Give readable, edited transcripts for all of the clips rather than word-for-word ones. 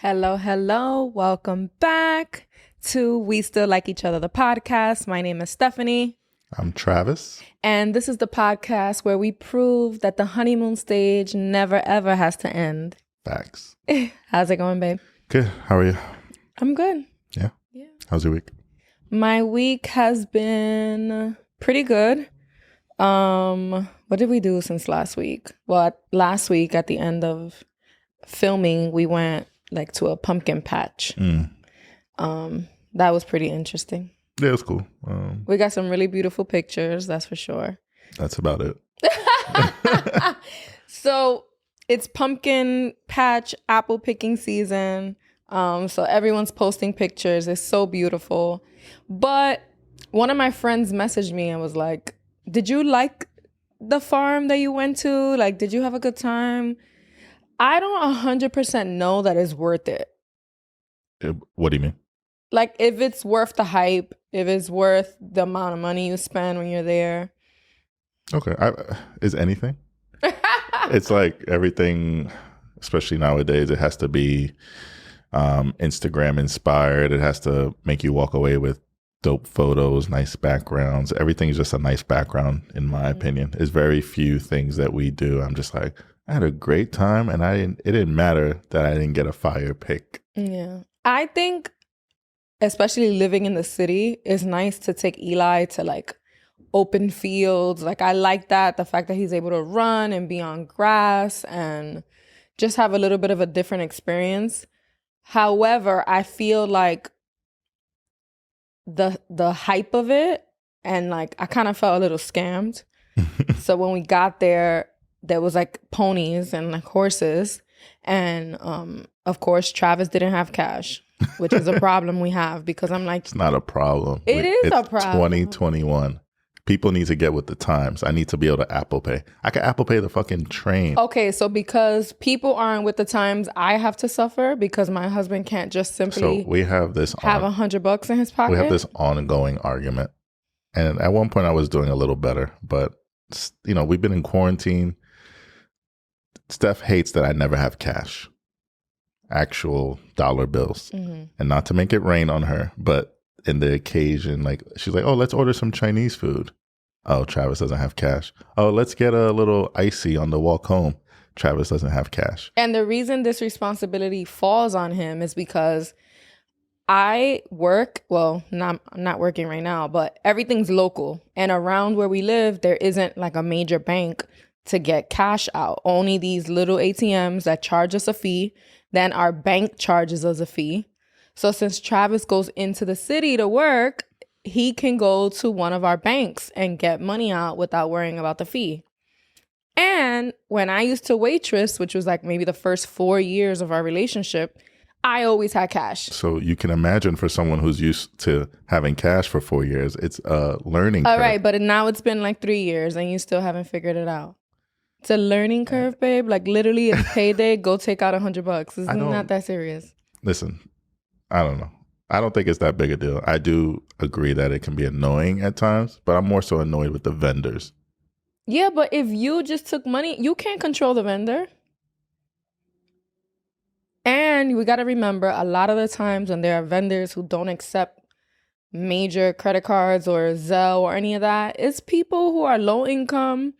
Hello, hello. Welcome back to We Still Like Each Other, the podcast. My name is Stephanie. I'm Travis. And this is the podcast where we prove that the honeymoon stage never, ever has to end. Facts. How's it going, babe? Good. How are you? I'm good. Yeah? How's your week? My week has been pretty good. What did we do since last week? Well, last week at the end of filming, we went to a pumpkin patch. That was pretty interesting. Yeah, it was cool. We got some really beautiful pictures, that's for sure. That's about it. So it's pumpkin patch apple picking season. So everyone's posting pictures. It's so beautiful. But one of my friends messaged me and was like, did you like the farm that you went to? Did you have a good time? I don't 100% know that it's worth it. What do you mean? If it's worth the hype, if it's worth the amount of money you spend when you're there. Okay. Is anything? It's like everything, especially nowadays, it has to be Instagram inspired. It has to make you walk away with dope photos, nice backgrounds. Everything's just a nice background, in my opinion. There's very few things that we do. I'm just like, I had a great time, and it didn't matter that I didn't get a fire pic. Yeah. I think, especially living in the city, it's nice to take Eli to open fields. I like that, the fact that he's able to run and be on grass and just have a little bit of a different experience. However, I feel like the hype of it, and I kind of felt a little scammed. So when we got there was ponies and horses, and of course Travis didn't have cash, which is a problem we have, because I'm like, it's not a problem. It's a problem. 2021. People need to get with the times. I need to be able to Apple Pay. I can Apple Pay the fucking train. Okay, so because people aren't with the times, I have to suffer because my husband can't just simply we have this have $100 in his pocket. We have this ongoing argument. And at one point I was doing a little better, but we've been in quarantine. Steph hates that I never have cash, actual dollar bills. Mm-hmm. And not to make it rain on her, but in the occasion, she's like, oh, let's order some Chinese food. Oh, Travis doesn't have cash. Oh, let's get a little icy on the walk home. Travis doesn't have cash. And the reason this responsibility falls on him is because I work, well, I'm not working right now, but everything's local. And around where we live, there isn't a major bank to get cash out. Only these little ATMs that charge us a fee. Then our bank charges us a fee. So since Travis goes into the city to work, he can go to one of our banks and get money out without worrying about the fee. And when I used to waitress, which was maybe the first 4 years of our relationship, I always had cash. So you can imagine, for someone who's used to having cash for 4 years, it's a learning curve. All right, but now it's been 3 years and you still haven't figured it out. It's a learning curve, babe. Literally, it's payday. Go take out $100. It's not that serious. Listen, I don't know. I don't think it's that big a deal. I do agree that it can be annoying at times, but I'm more so annoyed with the vendors. Yeah, but if you just took money, you can't control the vendor. And we got to remember, a lot of the times when there are vendors who don't accept major credit cards or Zelle or any of that, it's people who are low income.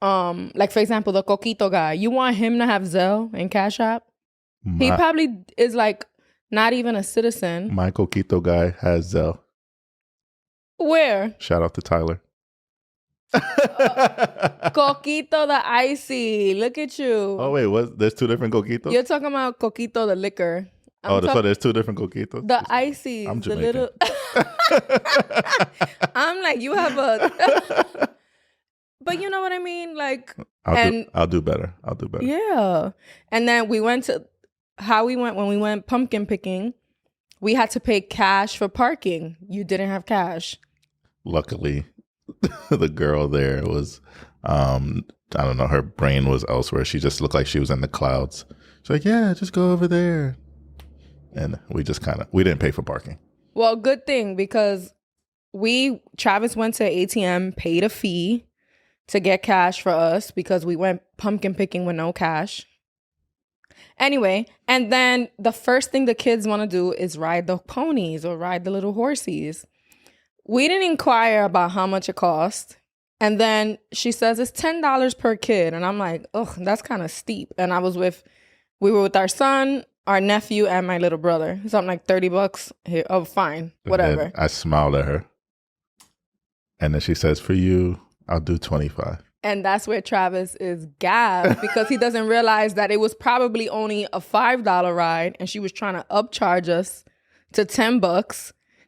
For example, the Coquito guy. You want him to have Zelle and Cash App? He probably is not even a citizen. My Coquito guy has Zelle. Where? Shout out to Tyler. Coquito the icy. Look at you. Oh wait, there's two different Coquitos? You're talking about Coquito the liquor. So there's two different Coquitos? The icy. I'm Jamaican. I'm you have a... But you know what I mean? I'll do better. Yeah. And then we went to... when we went pumpkin picking, we had to pay cash for parking. You didn't have cash. Luckily, the girl there was, I don't know, her brain was elsewhere. She just looked like she was in the clouds. She's like, yeah, just go over there. And we just we didn't pay for parking. Well, good thing, because Travis went to ATM, paid a fee to get cash for us because we went pumpkin picking with no cash. Anyway, and then the first thing the kids want to do is ride the ponies or ride the little horsies. We didn't inquire about how much it cost. And then she says it's $10 per kid. And I'm like, ugh, that's kind of steep. And we were with our son, our nephew, and my little brother. Something like $30 here. Oh, fine. Whatever. And I smiled at her. And then she says, for you, I'll do 25. And that's where Travis is gassed because he doesn't realize that it was probably only a $5 ride. And she was trying to upcharge us to $10.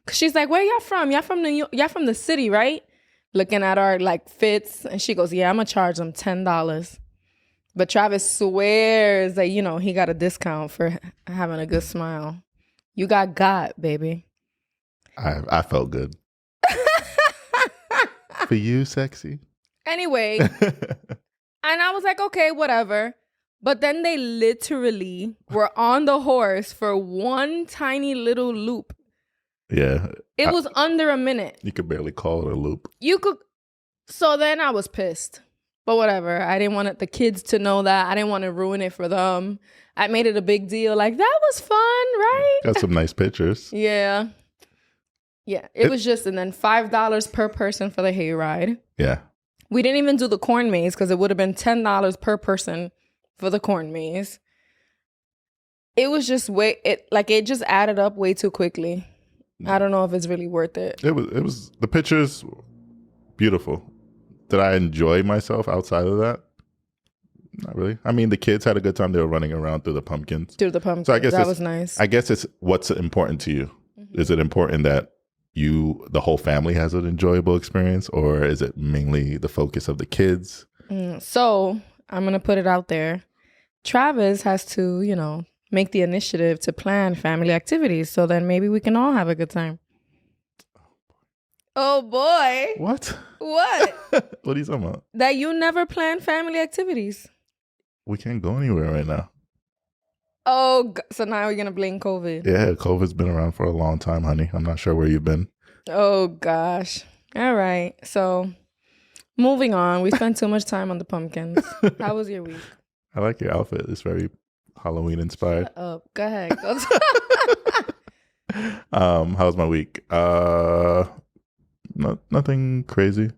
Cause she's like, where y'all from? Y'all from y'all from the city, right? Looking at our like fits. And she goes, yeah, I'm gonna charge them $10. But Travis swears that, he got a discount for having a good smile. You got, baby. I felt good. For you, sexy. Anyway, and I was like, okay, whatever. But then they literally were on the horse for one tiny little loop. Yeah. It was under a minute. You could barely call it a loop. So then I was pissed. But whatever. I didn't want the kids to know that. I didn't want to ruin it for them. I made it a big deal. Like, that was fun, right? Got some nice pictures. Yeah. Yeah. It was just, and then $5 per person for the hayride. Yeah. We didn't even do the corn maze because it would have been $10 per person for the corn maze. It was just it just added up way too quickly. I don't know if it's really worth it. It was the pictures beautiful. Did I enjoy myself outside of that? Not really. I mean, the kids had a good time. They were running around through the pumpkins. So I guess that was nice. I guess it's what's important to you. Mm-hmm. Is it important that the whole family has an enjoyable experience, or is it mainly the focus of the kids? So I'm going to put it out there. Travis has to, make the initiative to plan family activities. So then maybe we can all have a good time. Oh boy. What? What? What are you talking about? That you never plan family activities. We can't go anywhere right now. Oh, so now we're going to blame COVID. Yeah, COVID's been around for a long time, honey. I'm not sure where you've been. Oh, gosh. All right. So moving on. We spent too much time on the pumpkins. How was your week? I like your outfit. It's very Halloween inspired. Shut up. Go ahead. How's my week? Nothing crazy.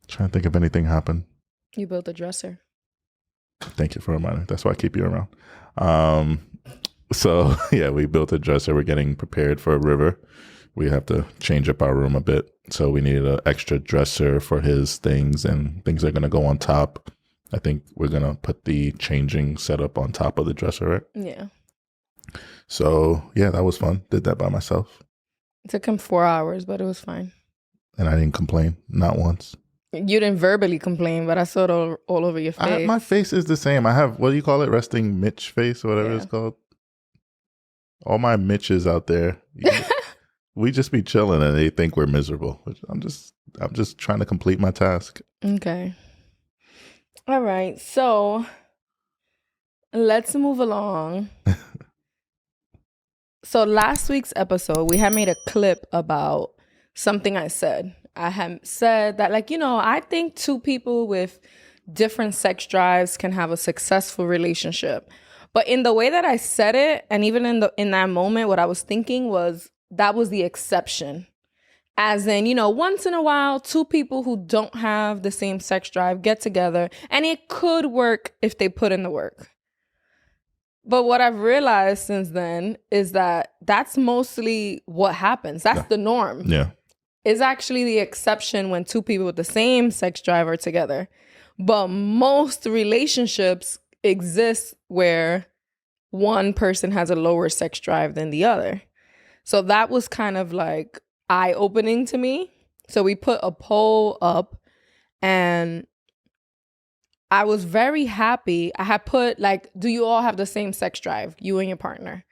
Trying to think if anything happened. You built a dresser. Thank you for reminding. That's why I keep you around. So yeah, we built a dresser. We're getting prepared for a river. We have to change up our room a bit. So we needed an extra dresser for his things, and things are going to go on top. I think we're going to put the changing setup on top of the dresser, right? Yeah. So yeah, that was fun. Did that by myself. It took him 4 hours, but it was fine. And I didn't complain. Not once. You didn't verbally complain, but I saw it all over your face. My face is the same. I have, what do you call it? Resting Mitch face or whatever it's called. All my Mitches out there. We just be chilling and they think we're miserable. I'm just trying to complete my task. Okay. All right. So let's move along. So last week's episode, we had made a clip about something I said. I had said that, I think two people with different sex drives can have a successful relationship. But in the way that I said it, and even in that moment, what I was thinking was that was the exception. As in, once in a while, two people who don't have the same sex drive get together, and it could work if they put in the work. But what I've realized since then is that that's mostly what happens. That's the norm. Yeah. It's actually the exception when two people with the same sex drive are together. But most relationships exist where one person has a lower sex drive than the other. So that was kind of like eye-opening to me. So we put a poll up and I was very happy. I had put do you all have the same sex drive, you and your partner?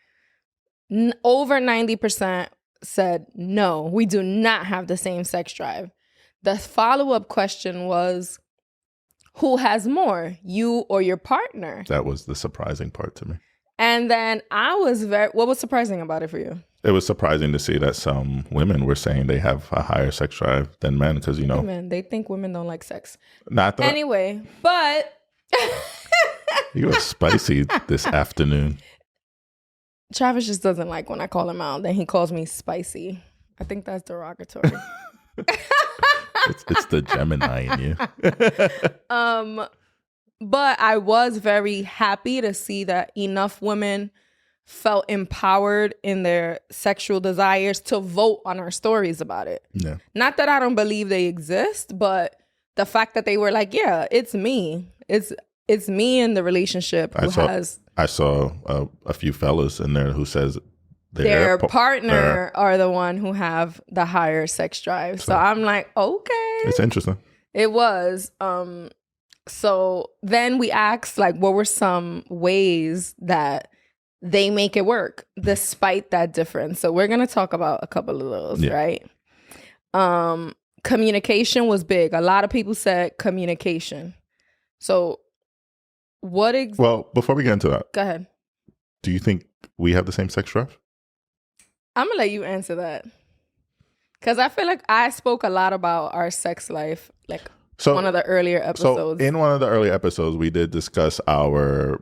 Over 90% said, no, we do not have the same sex drive. The follow-up question was, who has more, you or your partner? That was the surprising part to me. And then what was surprising about it for you? It was surprising to see that some women were saying they have a higher sex drive than men because, Women, they think women don't like sex. Not that. Anyway, but You are spicy this afternoon. Travis just doesn't like when I call him out. Then he calls me spicy. I think that's derogatory. It's the Gemini in you. But I was very happy to see that enough women felt empowered in their sexual desires to vote on our stories about it. Yeah. Not that I don't believe they exist, but the fact that they were like, yeah, it's me. It's me in the relationship who I saw a few fellas in there who says their partner are the one who have the higher sex drive. So I'm like, okay. It's interesting. It was. So then we asked, like, what were some ways that they make it work despite that difference? So we're going to talk about a couple of those, right? Communication was big. A lot of people said communication. So well, before we get into that, go ahead. Do you think we have the same sex drive? I'm going to let you answer that. Because I feel like I spoke a lot about our sex life, like one of the earlier episodes. So in one of the early episodes, we did discuss our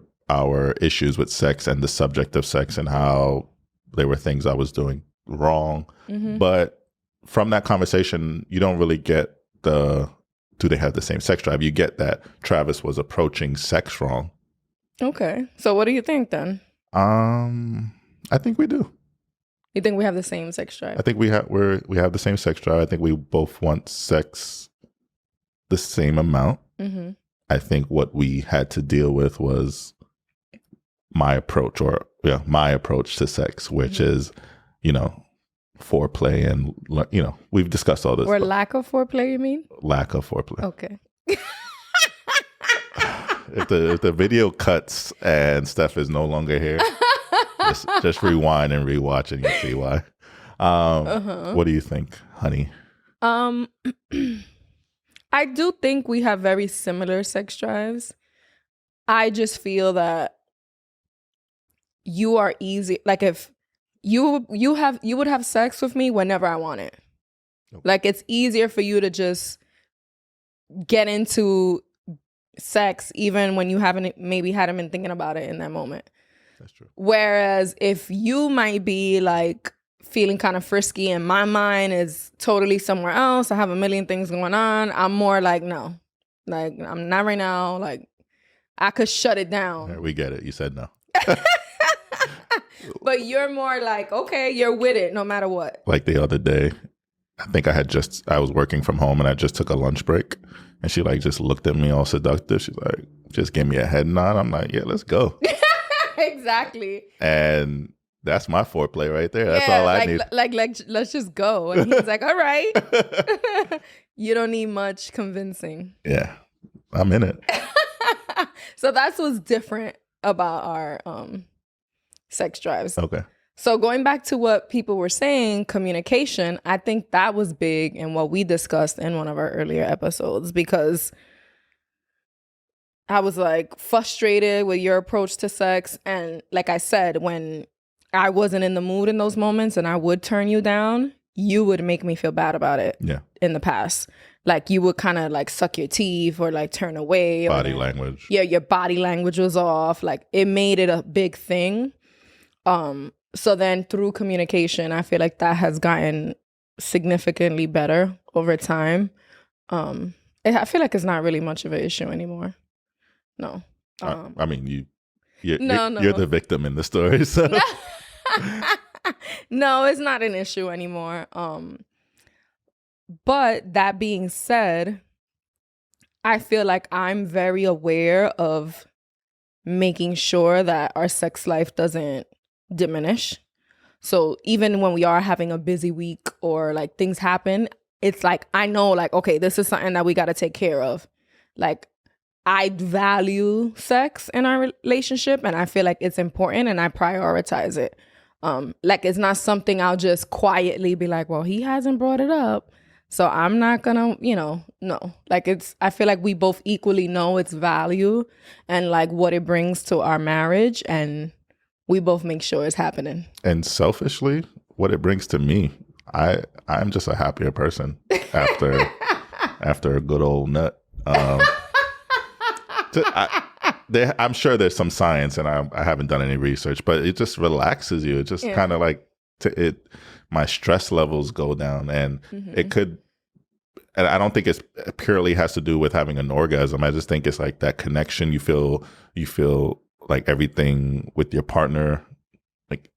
issues with sex and the subject of sex and how there were things I was doing wrong. Mm-hmm. But from that conversation, you don't really get do they have the same sex drive? You get that Travis was approaching sex wrong. Okay. So what do you think then? I think we do. You think we have the same sex drive? I think we have the same sex drive. I think we both want sex the same amount. Mm-hmm. I think what we had to deal with was my approach to sex, which is, foreplay and, we've discussed all this. Or lack of foreplay, you mean? Lack of foreplay. Okay. If the video cuts and Steph is no longer here, just rewind and rewatch and you'll see why. What do you think, honey? I do think we have very similar sex drives. I just feel that you are easy. Like if you would have sex with me whenever I want it. Okay. Like it's easier for you to just get into sex even when you hadn't been thinking about it in that moment. That's true. Whereas if you might be like feeling kind of frisky and my mind is totally somewhere else, I have a million things going on, I'm more like, no, like I'm not right now. Like I could shut it down. Right, we get it. You said no. But you're more like, okay, you're with it no matter what. Like the other day, I think I was working from home and I just took a lunch break and she like just looked at me all seductive. She's like, just give me a head nod. I'm like, yeah, let's go. Exactly. And that's my foreplay right there. That's all I need. Like, let's just go. And he's like, all right. You don't need much convincing. Yeah, I'm in it. So that's what's different about our sex drives. Okay. So going back to what people were saying, communication, I think that was big in what we discussed in one of our earlier episodes, because I was like frustrated with your approach to sex. And like I said, when I wasn't in the mood in those moments and I would turn you down, you would make me feel bad about it. Yeah. In the past. Like you would kind of like suck your teeth or like turn away. Body language. Yeah, your body language was off. Like it made it a big thing. So then through communication, I feel like that has gotten significantly better over time. I feel like it's not really much of an issue anymore. No. I mean, you're the victim in the story. So. No, it's not an issue anymore. But that being said, I feel like I'm very aware of making sure that our sex life doesn't diminish. So even when we are having a busy week or like things happen, it's like, I know like, okay, this is something that we got to take care of. Like I value sex in our relationship and I feel like it's important and I prioritize it. Like it's not something I'll just quietly be like, well, he hasn't brought it up, so I'm not gonna, no. Like I feel like we both equally know its value and like what it brings to our marriage, and we both make sure it's happening. And selfishly, what it brings to me, I'm just a happier person after a good old nut. I'm sure there's some science, and I haven't done any research, but it just relaxes you. It just kind of like my stress levels go down, and it could. And I don't think it purely has to do with having an orgasm. I just think it's like that connection. You feel like everything with your partner. Like,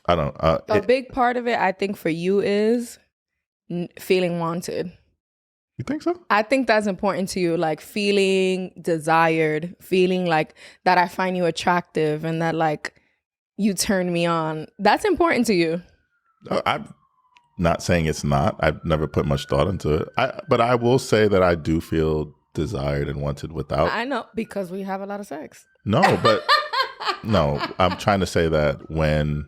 I don't. A big part of it, I think, for you is feeling wanted. You think so? I think that's important to you, like feeling desired, feeling like that I find you attractive and that like you turn me on. That's important to you. I'm not saying it's not. I've never put much thought into it. But I will say that I do feel desired and wanted without. I know, because we have a lot of sex. No, but no, I'm trying to say that when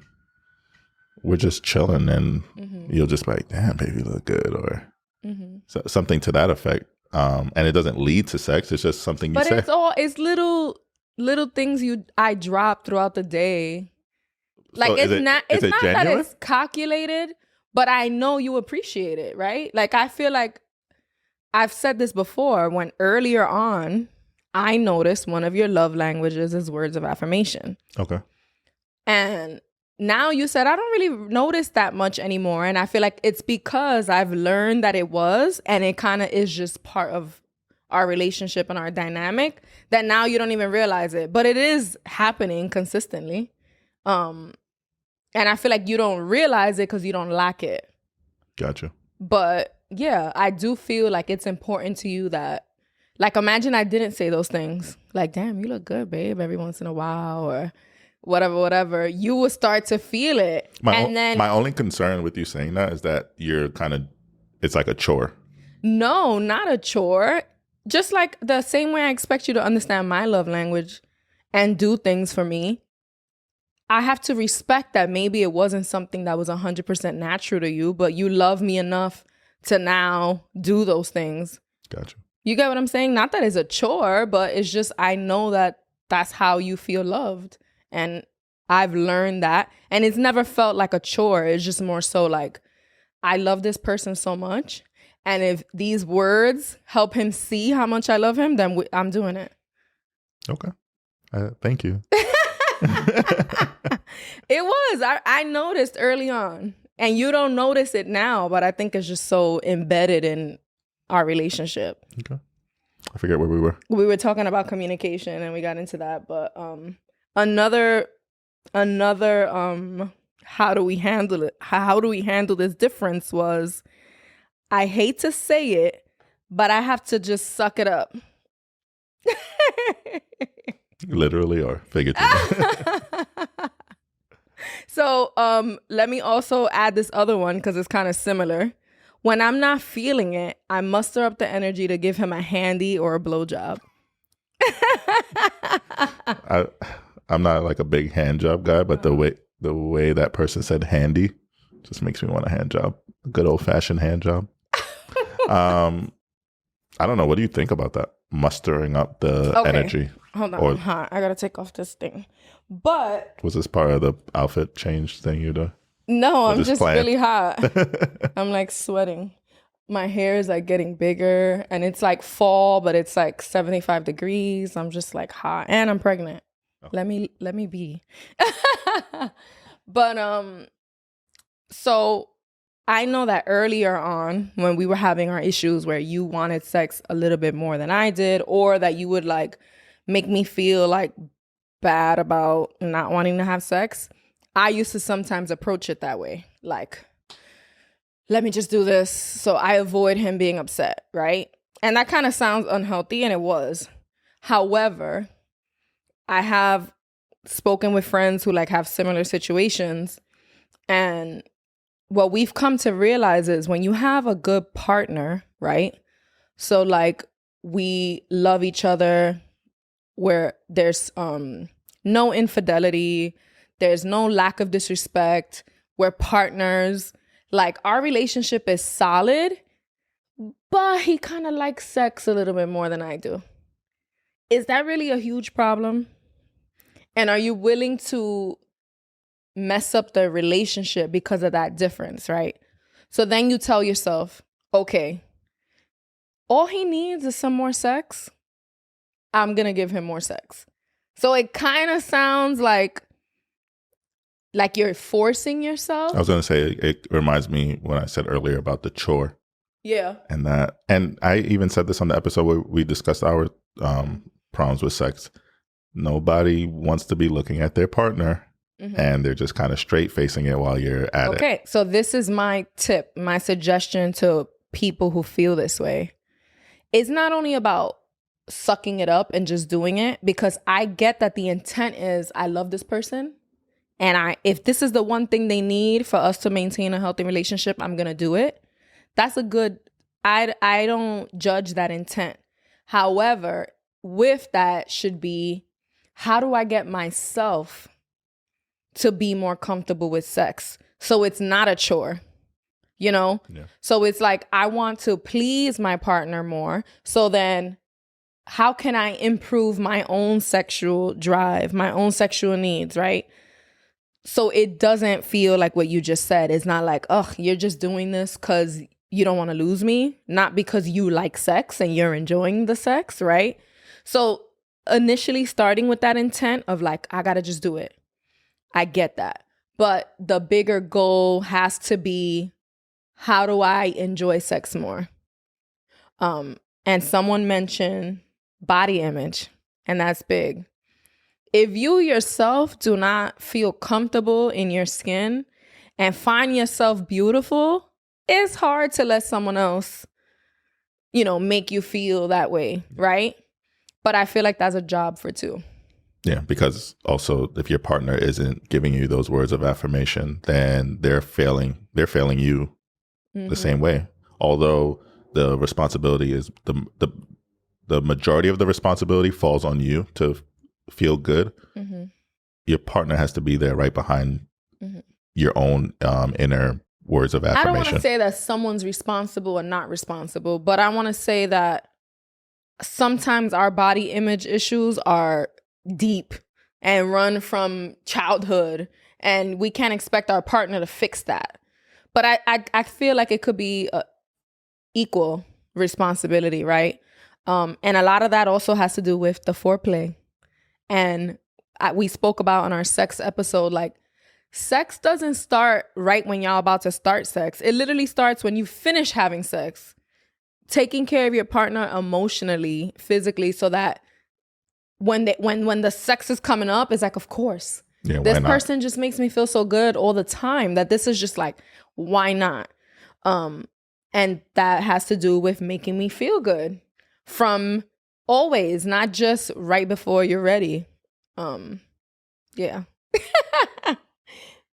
we're just chilling and you'll just be like, damn, baby, you look good, or something to that effect. And it doesn't lead to sex. It's just something you say. But it's little things I drop throughout the day. Like, so it's not that it's calculated, but I know you appreciate it, right? Like, I feel like I've said this before, when earlier on, I noticed one of your love languages is words of affirmation. Okay. And now you said, I don't really notice that much anymore. And I feel like it's because I've learned that it was, and it kind of is just part of our relationship and our dynamic, that now you don't even realize it. But it is happening consistently. And I feel like you don't realize it because you don't lack it. Gotcha. But yeah, I do feel like it's important to you that, like, imagine I didn't say those things. Like, damn, you look good, babe, every once in a while, or whatever. You will start to feel it. My only concern with you saying that is that you're it's like a chore. No, not a chore. Just like the same way I expect you to understand my love language and do things for me, I have to respect that maybe it wasn't something that was 100% natural to you, but you love me enough to now do those things. Gotcha. You get what I'm saying? Not that it's a chore, but it's just, I know that that's how you feel loved. And I've learned that. And it's never felt like a chore. It's just more so like, I love this person so much. And if these words help him see how much I love him, then I'm doing it. Okay. Thank you. It was. I noticed early on. And you don't notice it now, but I think it's just so embedded in our relationship. Okay. I forget where we were. We were talking about communication and we got into that. But another how do we handle it? How do we handle this difference was, I hate to say it, but I have to just suck it up. Literally or figuratively? So let me also add this other one because it's kind of similar. When I'm not feeling it, I muster up the energy to give him a handy or a blowjob. I'm not like a big hand job guy, but the way that person said handy just makes me want a hand job. A good old fashioned hand job. I don't know. What do you think about that? Mustering up the energy. Hold on. I got to take off this thing. But was this part of the outfit change thing you do? No, I'm just really hot. I'm like sweating. My hair is like getting bigger and it's like fall, but it's like 75 degrees. I'm just like hot and I'm pregnant. Oh. Let me be. But so I know that earlier on when we were having our issues where you wanted sex a little bit more than I did, or that you would like make me feel like bad about not wanting to have sex, I used to sometimes approach it that way. Like, let me just do this so I avoid him being upset, right? And that kind of sounds unhealthy, and it was. However, I have spoken with friends who like have similar situations, and what we've come to realize is when you have a good partner, right? So like we love each other, where there's no infidelity, there's no lack of disrespect, we're partners, like our relationship is solid, but he kind of likes sex a little bit more than I do. Is that really a huge problem? And are you willing to mess up the relationship because of that difference, right? So then you tell yourself, okay, all he needs is some more sex. I'm going to give him more sex. So it kind of sounds like you're forcing yourself. I was going to say, it reminds me when I said earlier about the chore. Yeah. And I even said this on the episode where we discussed our problems with sex. Nobody wants to be looking at their partner and they're just kind of straight facing it while you're at it. Okay. So this is my tip, my suggestion to people who feel this way. It's not only about sucking it up and just doing it, because I get that the intent is I love this person. And if this is the one thing they need for us to maintain a healthy relationship, I'm going to do it. That's a good, I don't judge that intent. However, with that should be, how do I get myself to be more comfortable with sex? So it's not a chore, you know? Yeah. So it's like, I want to please my partner more. So then how can I improve my own sexual drive, my own sexual needs, right? So it doesn't feel like what you just said. It's not like, oh, you're just doing this because you don't want to lose me, not because you like sex and you're enjoying the sex, right? So initially starting with that intent of like, I got to just do it. I get that. But the bigger goal has to be, how do I enjoy sex more? And someone mentioned body image, and that's big. If you yourself do not feel comfortable in your skin and find yourself beautiful, it's hard to let someone else, make you feel that way, right? But I feel like that's a job for two. Yeah, because also if your partner isn't giving you those words of affirmation, then they're failing you the same way. Although the responsibility is the majority of the responsibility falls on you to feel good. Your partner has to be there right behind your own inner words of affirmation. I don't want to say that someone's responsible or not responsible, but I want to say that sometimes our body image issues are deep and run from childhood, and we can't expect our partner to fix that. But I feel like it could be equal responsibility, right? And a lot of that also has to do with the foreplay. And we spoke about on our sex episode, like, sex doesn't start right when y'all about to start sex. It literally starts when you finish having sex. Taking care of your partner emotionally, physically, so that when the sex is coming up, it's like, of course. Yeah, this person just makes me feel so good all the time that this is just like, why not? And that has to do with making me feel good from always, not just right before you're ready. Yeah.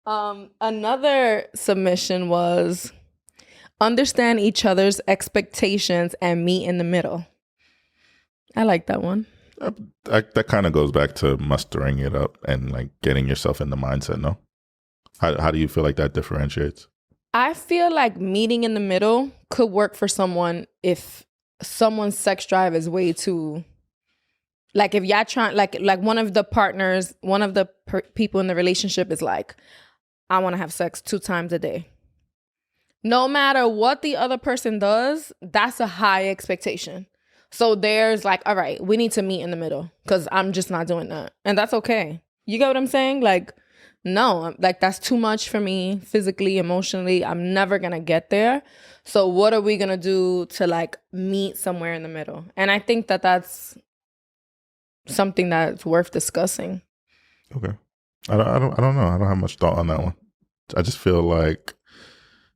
Another submission was understand each other's expectations and meet in the middle. I like that one. That kind of goes back to mustering it up and like getting yourself in the mindset, no? How do you feel like that differentiates? I feel like meeting in the middle could work for someone if someone's sex drive is way too, like, if y'all trying, like one of the partners, one of the people in the relationship is like, I want to have sex 2 times a day. No matter what the other person does, that's a high expectation. So there's like, all right, we need to meet in the middle because I'm just not doing that. And that's okay. You get what I'm saying? Like, no, like, that's too much for me physically, emotionally. I'm never going to get there. So what are we going to do to like meet somewhere in the middle? And I think that that's something that's worth discussing. Okay. I don't know. I don't have much thought on that one. I just feel like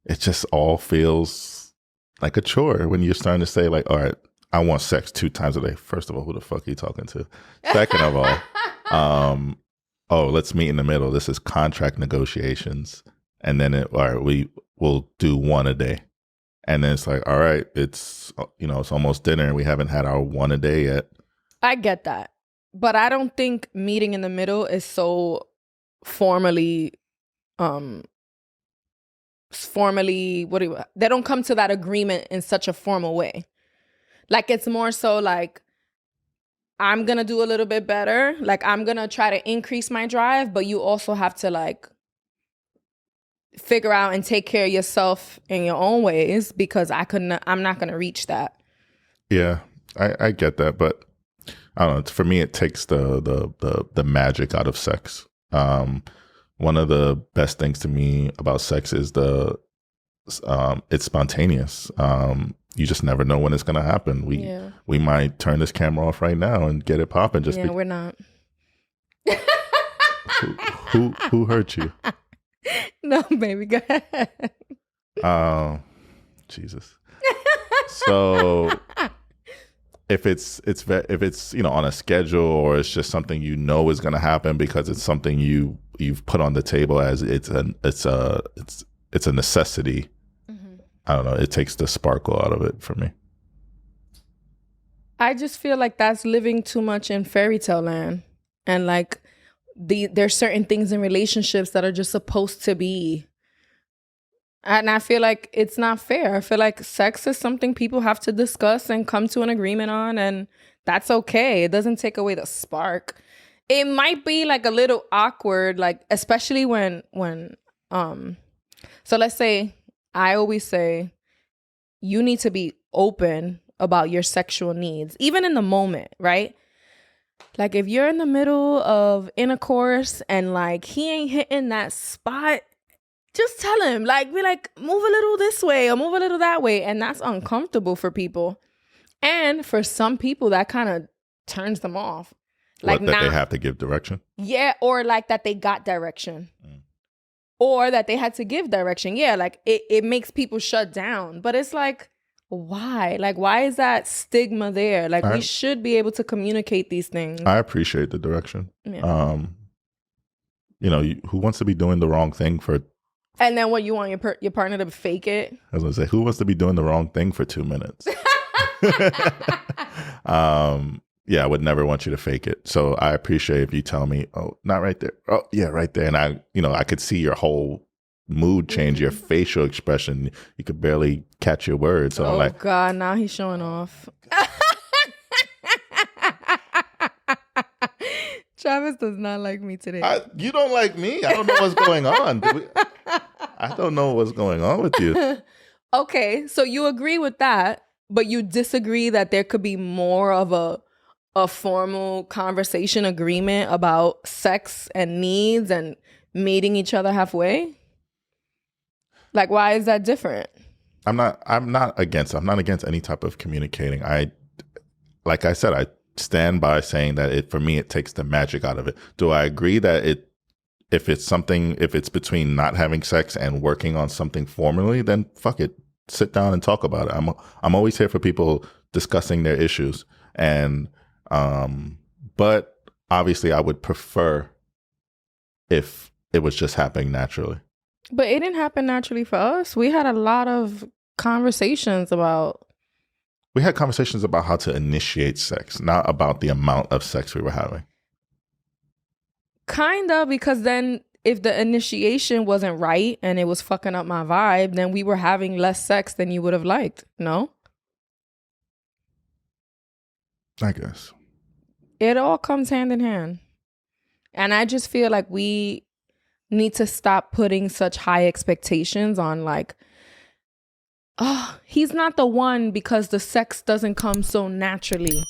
it just all feels like a chore when you're starting to say like, all right, I want sex 2 times a day. First of all, who the fuck are you talking to? Second of all, let's meet in the middle. This is contract negotiations. And then all right, we will do 1 a day. And then it's like, all right, it's almost dinner and we haven't had our 1 a day yet. I get that. But I don't think meeting in the middle is so formally, they don't come to that agreement in such a formal way. Like, it's more so like, I'm going to do a little bit better. Like, I'm going to try to increase my drive, but you also have to like figure out and take care of yourself in your own ways because I'm not going to reach that. Yeah, I get that. But I don't know. For me, it takes the magic out of sex. One of the best things to me about sex is it's spontaneous. You just never know when it's gonna happen. We might turn this camera off right now and get it popping. We're not. Who hurt you? No, baby, go ahead. Jesus. So if it's on a schedule, or it's just something is going to happen because it's something you've put on the table as it's a necessity. Mm-hmm. I don't know. It takes the sparkle out of it for me. I just feel like that's living too much in fairy tale land, and like there's certain things in relationships that are just supposed to be. And I feel like it's not fair. I feel like sex is something people have to discuss and come to an agreement on, and that's okay. It doesn't take away the spark. It might be like a little awkward, like especially when so let's say, I always say you need to be open about your sexual needs, even in the moment, right? Like if you're in the middle of intercourse and like he ain't hitting that spot, just tell him, like, be like, move a little this way or move a little that way. And that's uncomfortable for people. And for some people, that kind of turns them off. Like that they have to give direction? Yeah, or like that they got direction. Or that they had to give direction. Yeah, like it makes people shut down. But it's like, why? Like, why is that stigma there? Like, we should be able to communicate these things. I appreciate the direction. Yeah. Who wants to be doing the wrong thing for... And then what, you want your partner to fake it? I was going to say, who wants to be doing the wrong thing for 2 minutes? Yeah, I would never want you to fake it. So I appreciate if you tell me, oh, not right there. Oh, yeah, right there. And I could see your whole mood change, your facial expression. You could barely catch your words. So I'm like, God, now he's showing off. Travis does not like me today. You don't like me? I don't know what's going on. I don't know what's going on with you. Okay, so you agree with that, but you disagree that there could be more of a formal conversation agreement about sex and needs and meeting each other halfway? Like, why is that different? I'm not against any type of communicating. Like I said, I stand by saying that for me, it takes the magic out of it. Do I agree that if it's between not having sex and working on something formally, then fuck it, sit down and talk about it. I'm always here for people discussing their issues, and but obviously I would prefer if it was just happening naturally. But it didn't happen naturally for us. We had a lot of conversations about... We had conversations about how to initiate sex, not about the amount of sex we were having. Kind of, because then if the initiation wasn't right and it was fucking up my vibe, then we were having less sex than you would have liked, no? I guess. It all comes hand in hand. And I just feel like we need to stop putting such high expectations on, like, oh, he's not the one because the sex doesn't come so naturally.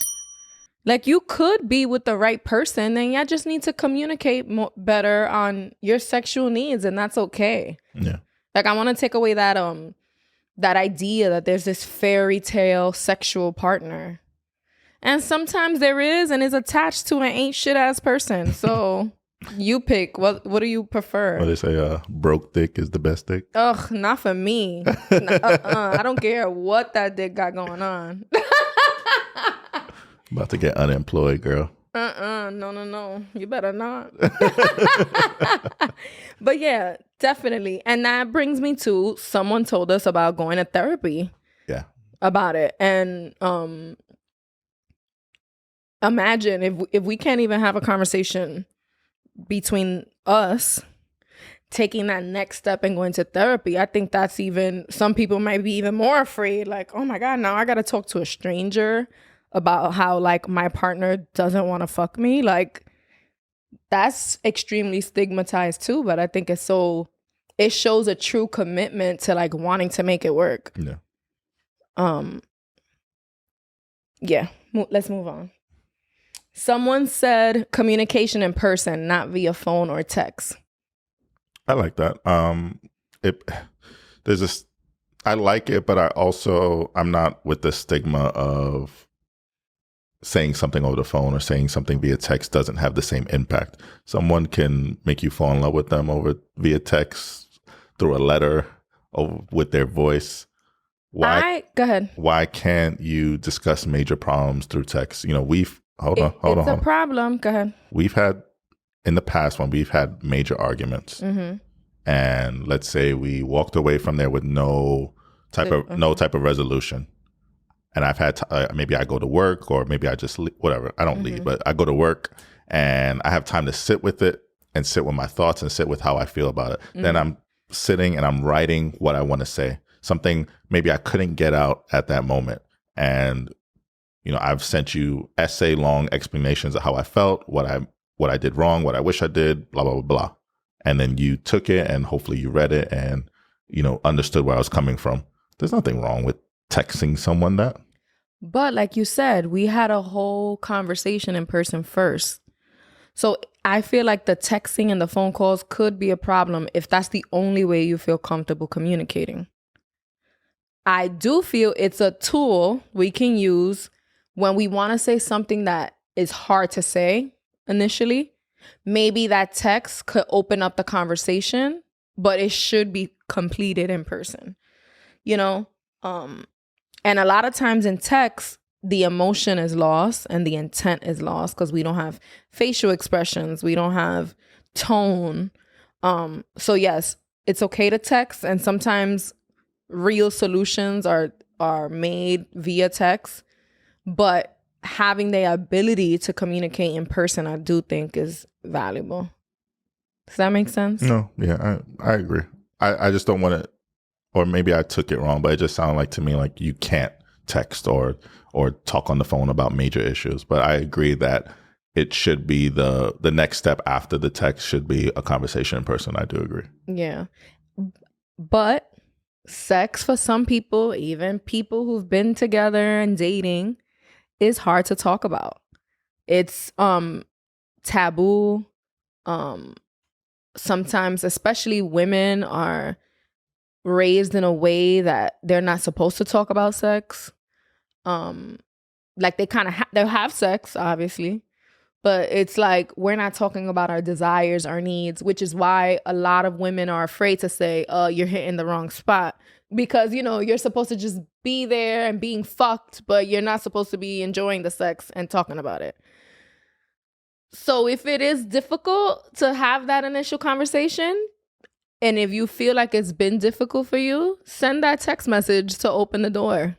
Like, you could be with the right person, and you just need to communicate better on your sexual needs, and that's okay. Yeah. Like, I want to take away that idea that there's this fairy tale sexual partner. And sometimes there is, and is attached to an ain't shit ass person. So you pick. What do you prefer? What they say, broke dick is the best dick? Ugh, not for me. I don't care what that dick got going on. About to get unemployed, girl. No. You better not. But yeah, definitely. And that brings me to, someone told us about going to therapy. Yeah. About it. And imagine if we can't even have a conversation between us, taking that next step and going to therapy. I think that's even, some people might be even more afraid. Like, oh my God, now I got to talk to a stranger about how, like, my partner doesn't want to fuck me. Like, that's extremely stigmatized too. But I think it shows a true commitment to, like, wanting to make it work. Yeah. Yeah. Let's move on. Someone said communication in person, not via phone or text. I like that. It there's this. I like it, but I'm not with the stigma of saying something over the phone or saying something via text doesn't have the same impact. Someone can make you fall in love with them over via text, through a letter, or with their voice. Go ahead. Why can't you discuss major problems through text? Hold on. It's a problem. Go ahead. We've had in the past when we've had major arguments, and let's say we walked away from there with no type of resolution. And I've had maybe I go to work, or maybe I just whatever. I don't leave, but I go to work and I have time to sit with it and sit with my thoughts and sit with how I feel about it. Then I'm sitting and I'm writing what I want to say. Something maybe I couldn't get out at that moment. And, I've sent you essay long explanations of how I felt, what I did wrong, what I wish I did, blah, blah, blah, blah. And then you took it and hopefully you read it and, understood where I was coming from. There's nothing wrong with texting someone that. But like you said, we had a whole conversation in person first. So I feel like the texting and the phone calls could be a problem if that's the only way you feel comfortable communicating. I do feel it's a tool we can use when we want to say something that is hard to say initially. Maybe that text could open up the conversation, but it should be completed in person, And a lot of times in text, the emotion is lost and the intent is lost because we don't have facial expressions. We don't have tone. So yes, it's okay to text, and sometimes real solutions are made via text, but having the ability to communicate in person, I do think is valuable. Does that make sense? No, yeah, I agree. I just don't want to, or maybe I took it wrong, but it just sounded like to me like you can't text or talk on the phone about major issues. But I agree that it should be the next step after the text should be a conversation in person. I do agree. Yeah. But sex for some people, even people who've been together and dating, is hard to talk about. It's taboo. Sometimes, especially women are raised in a way that they're not supposed to talk about sex. Like they kind of they'll have sex, obviously, but it's like we're not talking about our desires, our needs, which is why a lot of women are afraid to say, you're hitting the wrong spot, because you're supposed to just be there and being fucked, but you're not supposed to be enjoying the sex and talking about it. So if it is difficult to have that initial conversation, and if you feel like it's been difficult for you, send that text message to open the door,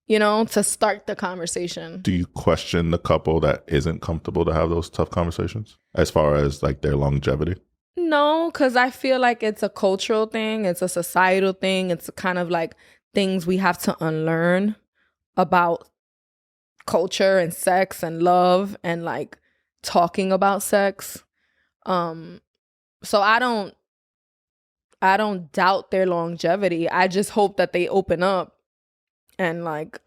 to start the conversation. Do you question the couple that isn't comfortable to have those tough conversations as far as like their longevity? No, because I feel like it's a cultural thing. It's a societal thing. It's kind of like things we have to unlearn about culture and sex and love and like talking about sex. So I don't doubt their longevity. I just hope that they open up, and like,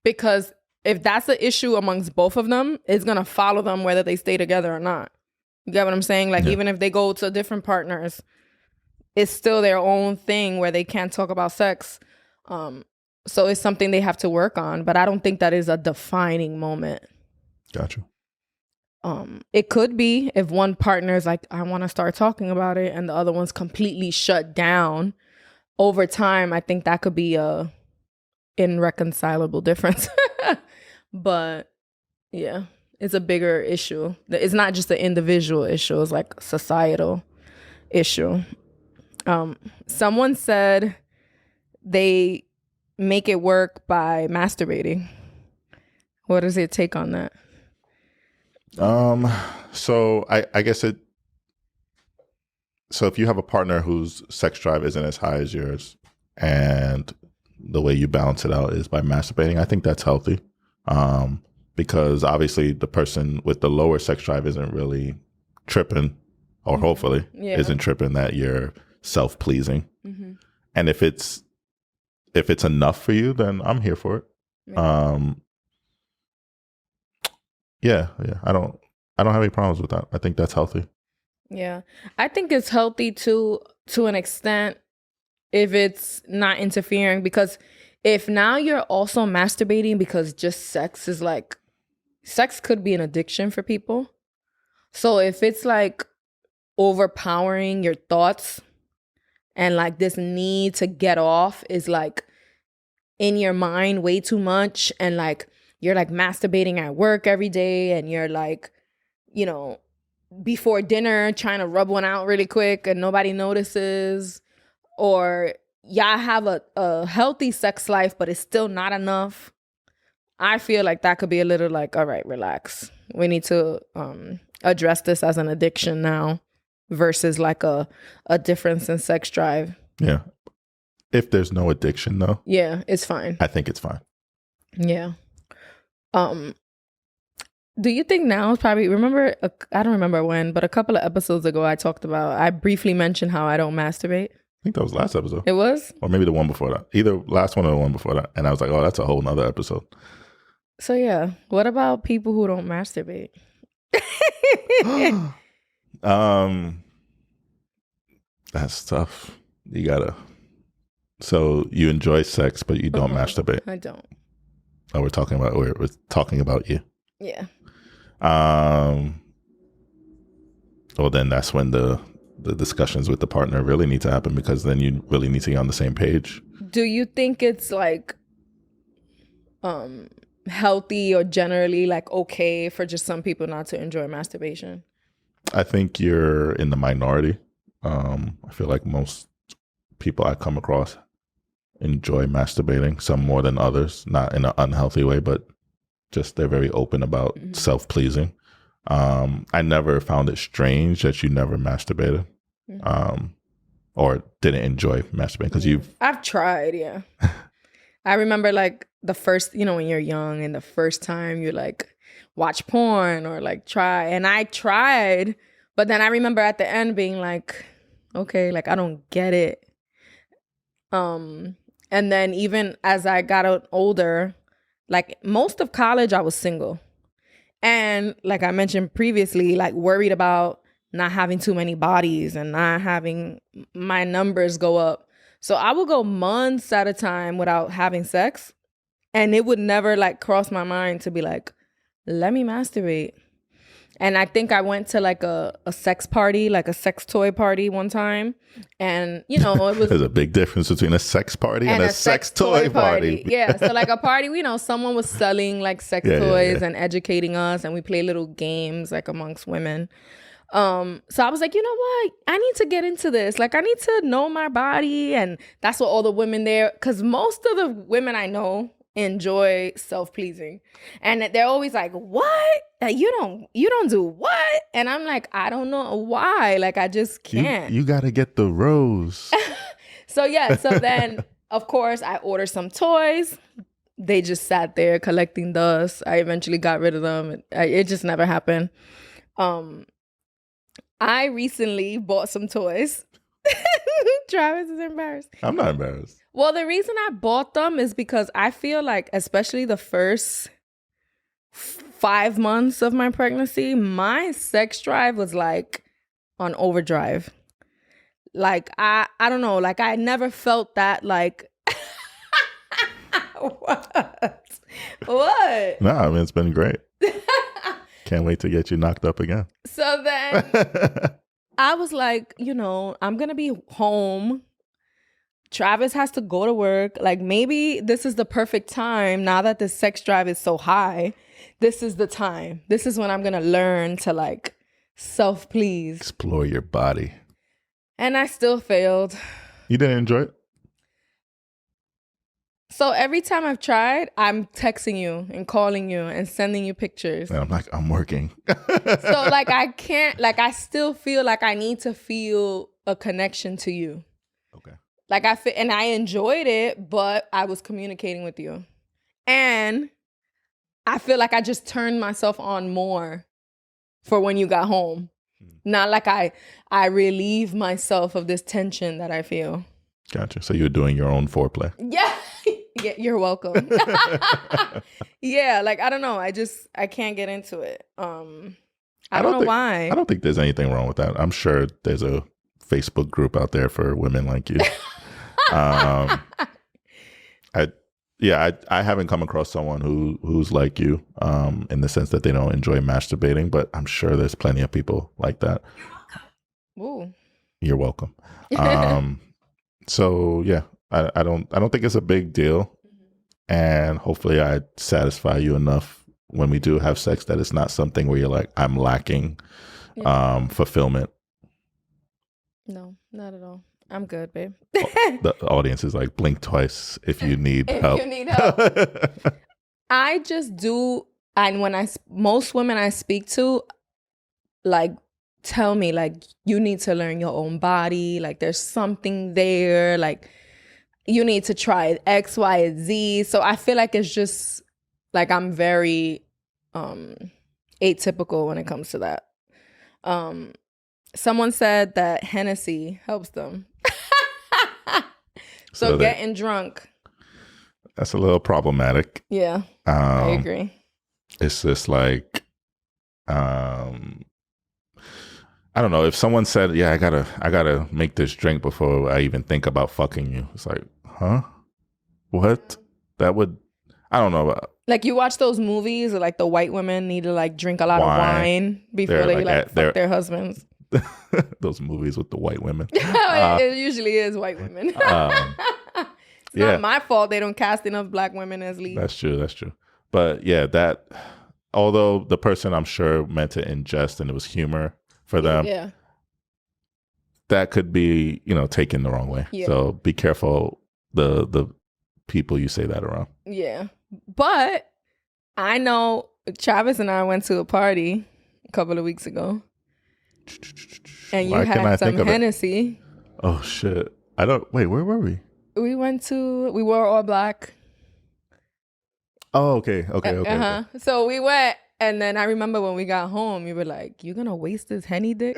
because if that's an issue amongst both of them, it's going to follow them whether they stay together or not. You get what I'm saying? Like, even if they go to different partners, it's still their own thing where they can't talk about sex. So it's something they have to work on, but I don't think that is a defining moment. Gotcha. It could be if one partner is like, I want to start talking about it, and the other one's completely shut down. Over time, I think that could be a irreconcilable difference. But yeah, it's a bigger issue. It's not just an individual issue. It's like a societal issue. Someone said they make it work by masturbating. What is your take on that? So I guess so if you have a partner whose sex drive isn't as high as yours, and the way you balance it out is by masturbating, I think that's healthy. Because obviously the person with the lower sex drive isn't really tripping, or hopefully isn't tripping that you're self-pleasing. Mm-hmm. And if it's enough for you, then I'm here for it. Yeah. Yeah. I don't have any problems with that. I think that's healthy. Yeah. I think it's healthy to an extent if it's not interfering, because if now you're also masturbating because just sex could be an addiction for people. So if it's like overpowering your thoughts and like this need to get off is like in your mind way too much, and like you're like masturbating at work every day, and you're like, you know, before dinner trying to rub one out really quick and nobody notices, or y'all have a healthy sex life but it's still not enough. I feel like that could be a little like, all right, relax. We need to address this as an addiction now versus like a difference in sex drive. Yeah. If there's no addiction though, Yeah, it's fine. I think it's fine. Yeah. Do you think now is probably, I don't remember when, but a couple of episodes ago I briefly mentioned how I don't masturbate. I think that was last episode. It was? Or maybe the one before that. Either last one or the one before that. And I was like, oh, that's a whole nother episode. So yeah, what about people who don't masturbate? That's tough. You gotta. So you enjoy sex, but you don't masturbate. I don't. Oh, we're talking about you. Yeah. Well, then that's when the discussions with the partner really need to happen, because then you really need to be on the same page. Do you think it's like healthy or generally like okay for just some people not to enjoy masturbation? I think you're in the minority. I feel like most people I come across enjoy masturbating, some more than others, not in an unhealthy way, but just they're very open about self-pleasing. I never found it strange that you never masturbated or didn't enjoy masturbating, because I've tried, yeah. I remember like the first, when you're young and the first time you like watch porn or like try, and I tried, but then I remember at the end being like, okay, like I don't get it. And then even as I got older, like most of college I was single. And like I mentioned previously, like worried about not having too many bodies and not having my numbers go up. So I would go months at a time without having sex. And it would never like cross my mind to be like, let me masturbate. And I think I went to like a sex party, like a sex toy party one time. And, it was... There's a big difference between a sex party and a sex toy party. Yeah. So like a party, someone was selling like sex toys and educating us. And we play little games like amongst women. So I was like, you know what? I need to get into this. Like I need to know my body. And that's what all the women there, because most of the women I know enjoy self-pleasing, and they're always like, what? You don't do what? And I'm like, I don't know why, like I just can't. You gotta get the rose. So then of course I ordered some toys. They just sat there collecting dust. I eventually got rid of them. It just never happened. I recently bought some toys. Travis is embarrassed. I'm not embarrassed. Well, the reason I bought them is because I feel like, especially the first 5 months of my pregnancy, my sex drive was like on overdrive. Like, I don't know, like I never felt that like... What? No, I mean, it's been great. Can't wait to get you knocked up again. So then I was like, I'm going to be home. Travis has to go to work. Like maybe this is the perfect time now that the sex drive is so high. This is the time. This is when I'm going to learn to like self-please. Explore your body. And I still failed. You didn't enjoy it? So every time I've tried, I'm texting you and calling you and sending you pictures. And I'm like, I'm working. So like I can't, like I still feel like I need to feel a connection to you. Okay. Like and I enjoyed it, but I was communicating with you. And I feel like I just turned myself on more for when you got home. Not like I relieve myself of this tension that I feel. Gotcha. So you're doing your own foreplay. Yeah. Yeah, you're welcome. Yeah, like I don't know. I can't get into it. I don't know why. I don't think there's anything wrong with that. I'm sure there's a Facebook group out there for women like you. um, I haven't come across someone who's like you, in the sense that they don't enjoy masturbating, but I'm sure there's plenty of people like that. Ooh. You're welcome. So yeah, I don't think it's a big deal, and hopefully I satisfy you enough when we do have sex that it's not something where you're like, I'm lacking fulfillment. No, not at all. I'm good, babe. The audience is like, blink twice if you need help. If you need help. I just do, and when most women I speak to, like, tell me, like, you need to learn your own body. Like, there's something there. Like, you need to try X, Y, and Z. So I feel like it's just, like, I'm very atypical when it comes to that. Someone said that Hennessy helps them. So getting drunk. That's a little problematic. Yeah, I agree. It's just like, I don't know. If someone said, yeah, I gotta make this drink before I even think about fucking you. It's like, huh? What? That would, I don't know. Like, you watch those movies where, like, the white women need to, like, drink a lot of wine before they fuck their husbands. Those movies with the white women. It usually is white women. It's not my fault they don't cast enough black women as leads. That's true. But yeah, that, although the person I'm sure meant to ingest and it was humor for them, that could be, taken the wrong way. Yeah. So be careful the people you say that around. Yeah. But I know Travis and I went to a party a couple of weeks ago. And you had some Hennessy. Oh shit. Wait, where were we? We were all black. Oh, okay. Okay. So we went, and then I remember when we got home, you were like, "You gonna waste this Henny dick?"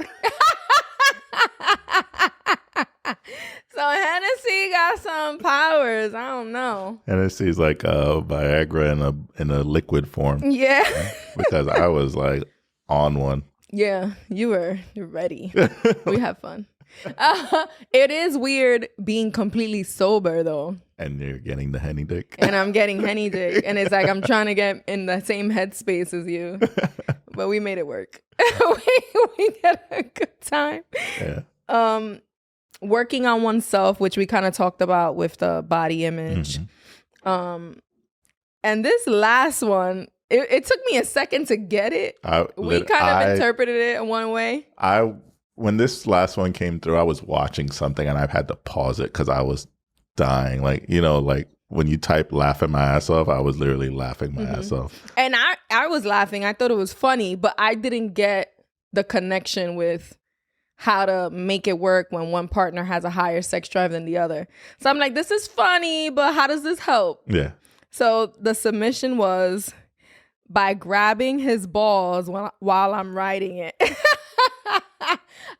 So Hennessy got some powers. I don't know. Hennessy's like Viagra in a liquid form. Yeah. Because I was like on one. Yeah, you're ready. We have fun. It is weird being completely sober, though. And you're getting the Henny dick. And I'm getting Henny dick. And it's like I'm trying to get in the same headspace as you. But we made it work. we get a good time. Yeah. Working on oneself, which we kind of talked about with the body image. Mm-hmm. And this last one, it took me a second to get it. We kind of interpreted it in one way. When this last one came through, I was watching something and I had to pause it because I was dying. Like, like when you type laughing my ass off, I was literally laughing my ass off. And I was laughing. I thought it was funny, but I didn't get the connection with how to make it work when one partner has a higher sex drive than the other. So I'm like, this is funny, but how does this help? Yeah. So the submission was by grabbing his balls while I'm writing it.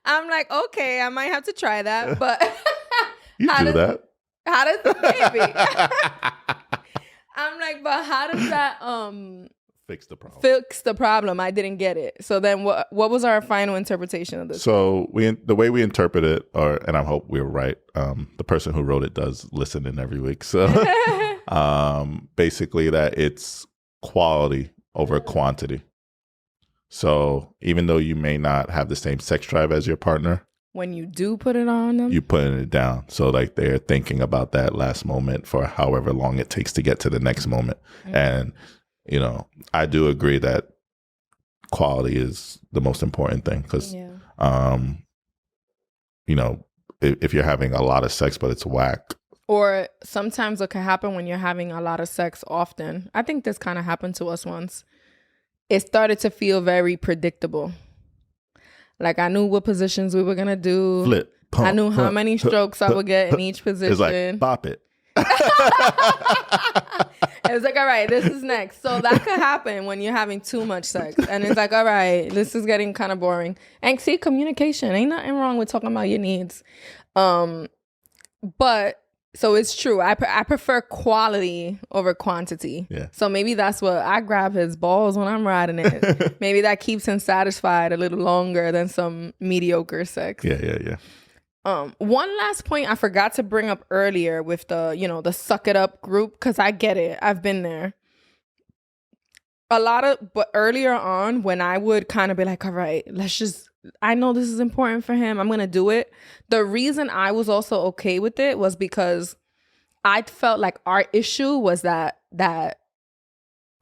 I'm like, okay, I might have to try that, but you do that. How does baby? I'm like, but how does that fix the problem? Fix the problem. I didn't get it. So then, what was our final interpretation of this? So the way we interpret it, and I hope we're right. The person who wrote it does listen in every week. So basically, that it's quality over quantity. So even though you may not have the same sex drive as your partner, when you do put it on them, you putting it down. So like they're thinking about that last moment for however long it takes to get to the next moment. Mm-hmm. And, I do agree that quality is the most important thing because, if you're having a lot of sex, but it's whack. Or sometimes what can happen when you're having a lot of sex often. I think this kind of happened to us once. It started to feel very predictable. Like I knew what positions we were going to do. Flip, pump, I knew how many strokes I would get in each position. It's like, bop it. It was like, all right, this is next. So that could happen when you're having too much sex. And it's like, all right, this is getting kind of boring. And see, communication. Ain't nothing wrong with talking about your needs. But So it's true. I prefer quality over quantity. Yeah. So maybe that's what I grab his balls when I'm riding it. Maybe that keeps him satisfied a little longer than some mediocre sex. Yeah. One last point I forgot to bring up earlier with the suck it up group, because I get it. I've been there. But earlier on, when I would kind of be like, all right, I know this is important for him, I'm going to do it. The reason I was also okay with it was because I felt like our issue was that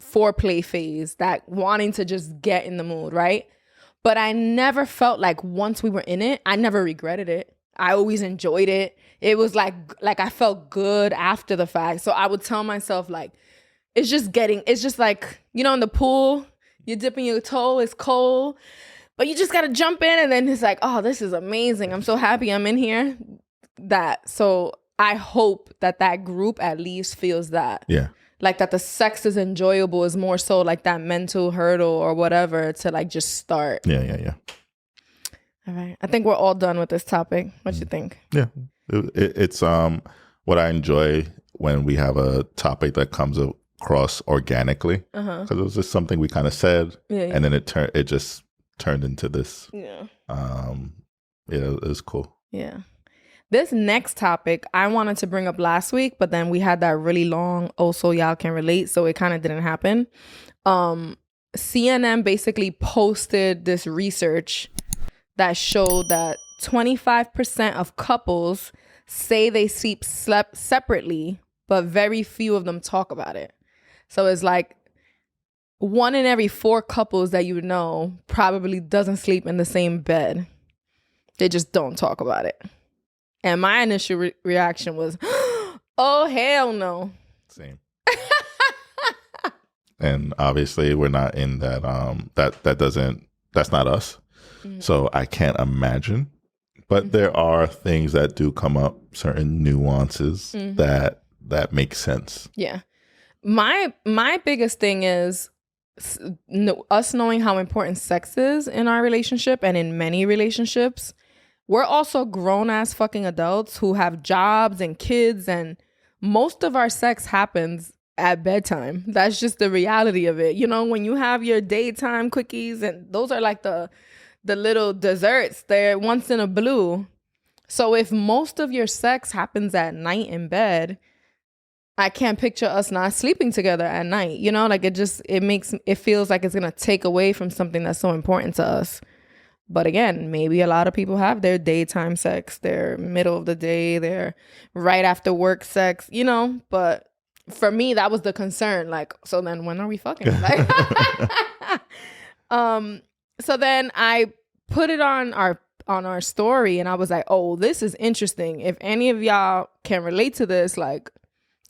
foreplay phase, that wanting to just get in the mood, right? But I never felt like once we were in it, I never regretted it. I always enjoyed it. It was like I felt good after the fact. So I would tell myself like, it's just like, in the pool, you're dipping your toe, it's cold, but you just got to jump in. And then it's like, oh, this is amazing. I'm so happy I'm in here. So I hope that group at least feels that. Yeah. Like that the sex is enjoyable is more so like that mental hurdle or whatever to like just start. Yeah. All right. I think we're all done with this topic. What you think? Yeah. It's what I enjoy when we have a topic that comes across organically, because it was just something we kind of said, and then it just turned into this. Yeah. It was cool. Yeah. This next topic I wanted to bring up last week, but then we had that really long also y'all can relate, so it kind of didn't happen. CNN basically posted this research that showed that 25% of couples say they slept separately, but very few of them talk about it. So it's like 1 in every 4 couples that you know probably doesn't sleep in the same bed. They just don't talk about it. And my initial reaction was, oh, hell no. Same. And obviously we're not in that, that's not us. Mm-hmm. So I can't imagine. But there are things that do come up, certain nuances that make sense. Yeah. My biggest thing is us knowing how important sex is in our relationship and in many relationships. We're also grown-ass fucking adults who have jobs and kids, and most of our sex happens at bedtime. That's just the reality of it. When you have your daytime quickies, and those are like the little desserts, they're once in a blue. So if most of your sex happens at night in bed, I can't picture us not sleeping together at night. Like it feels like it's going to take away from something that's so important to us. But again, maybe a lot of people have their daytime sex, their middle of the day, their right after work sex, but for me, that was the concern. Like, so then when are we fucking? Like, so then I put it on our story, and I was like, oh, this is interesting. If any of y'all can relate to this, like,